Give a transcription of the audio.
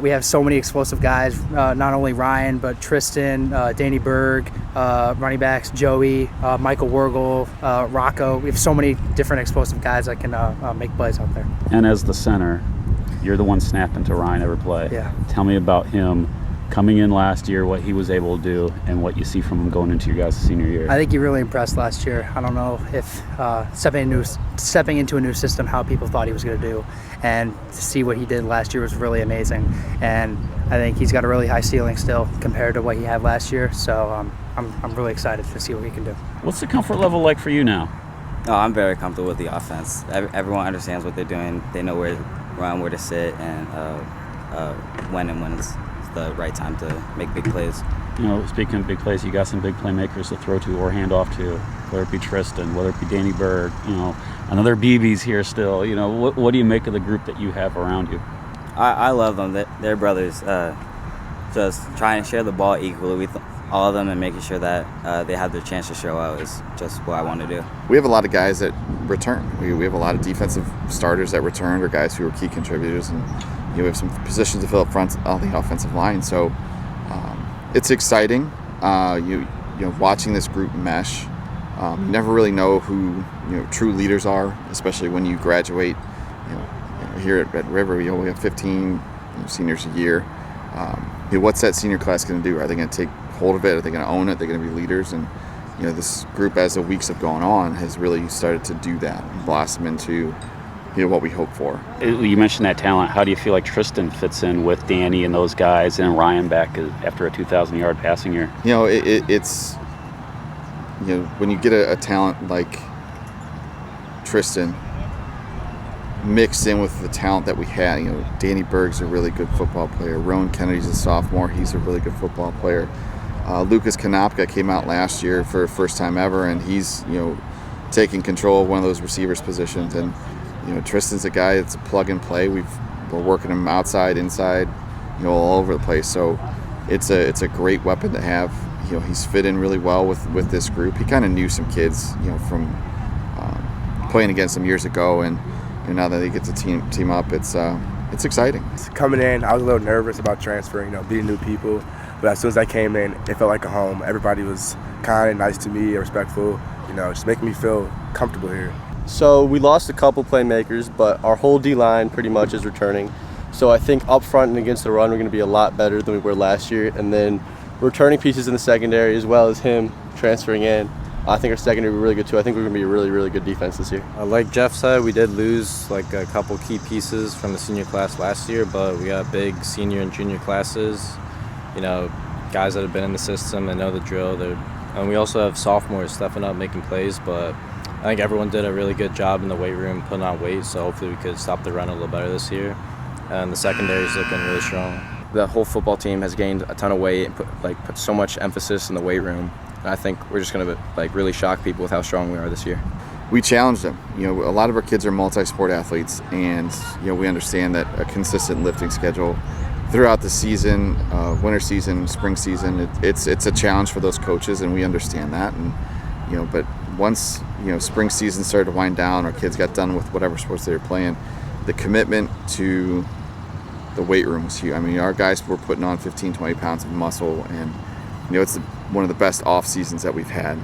We have so many explosive guys, not only Ryan, but Tristin, Danny Berg, running backs, Joey, Michael Wergel, Rocco. We have so many different explosive guys that can make plays out there. And as the center, you're the one snapping to Ryan every play. Yeah. Tell me about him coming in last year, what he was able to do, and what you see from him going into your guys' senior year. I think he really impressed last year. I don't know if stepping into a new system, how people thought he was going to do, and to see what he did last year was really amazing. And I think he's got a really high ceiling still compared to what he had last year. So I'm really excited to see what he can do. What's the comfort level like for you now? Oh, I'm very comfortable with the offense. Everyone understands what they're doing. They know where to run, where to sit, and when it's the right time to make big plays. You know, speaking of big plays, you got some big playmakers to throw to or hand off to, whether it be Tristin, whether it be Danny Berg, another BB's here still. What do you make of the group that you have around you? I love them. They're brothers. Just trying to share the ball equally with all of them and making sure that they have their chance to show out is just what I want to do. We have a lot of guys that return. We have a lot of defensive starters that returned, or guys who are key contributors, and we have some positions to fill up front on the offensive line. So it's exciting. Watching this group mesh. You never really know who true leaders are, especially when you graduate. Here at River, we have 15 seniors a year. What's that senior class going to do? Are they going to take hold of it? Are they going to own it? They're going to be leaders. And this group, as the weeks have gone on, has really started to do that and blossom into what we hope for. You mentioned that talent. How do you feel like Tristin fits in with Danny and those guys, and Ryan back after a 2,000-yard passing year? It's when you get a talent like Tristin mixed in with the talent that we had. Danny Berg's a really good football player. Rowan Kennedy's a sophomore. He's a really good football player. Lucas Konopka came out last year for the first time ever, and he's taking control of one of those receivers positions. And Tristin's a guy that's a plug and play. We're working him outside, inside, all over the place. So it's a great weapon to have. He's fit in really well with this group. He kind of knew some kids, from playing against them years ago, and now that he gets to team up, it's exciting. Coming in, I was a little nervous about transferring, meeting new people. But as soon as I came in, it felt like a home. Everybody was kind and nice to me, respectful, just making me feel comfortable here. So we lost a couple playmakers, but our whole D-line pretty much is returning. So I think up front and against the run, we're going to be a lot better than we were last year. And then returning pieces in the secondary, as well as him transferring in, I think our secondary will be really good too. I think we're going to be a really, really good defense this year. Like Jeff said, we did lose a couple key pieces from the senior class last year, but we got big senior and junior classes. Guys that have been in the system, they know the drill. And we also have sophomores stepping up, making plays, but I think everyone did a really good job in the weight room, putting on weight, so hopefully we could stop the run a little better this year. And the secondary is looking really strong. The whole football team has gained a ton of weight and put so much emphasis in the weight room. And I think we're just going to really shock people with how strong we are this year. We challenged them. A lot of our kids are multi-sport athletes, and we understand that a consistent lifting schedule throughout the season, winter season, spring season, it's a challenge for those coaches, and we understand that. And but once spring season started to wind down, our kids got done with whatever sports they were playing, the commitment to the weight room was huge. I mean, our guys were putting on 15, 20 pounds of muscle, and it's one of the best off seasons that we've had.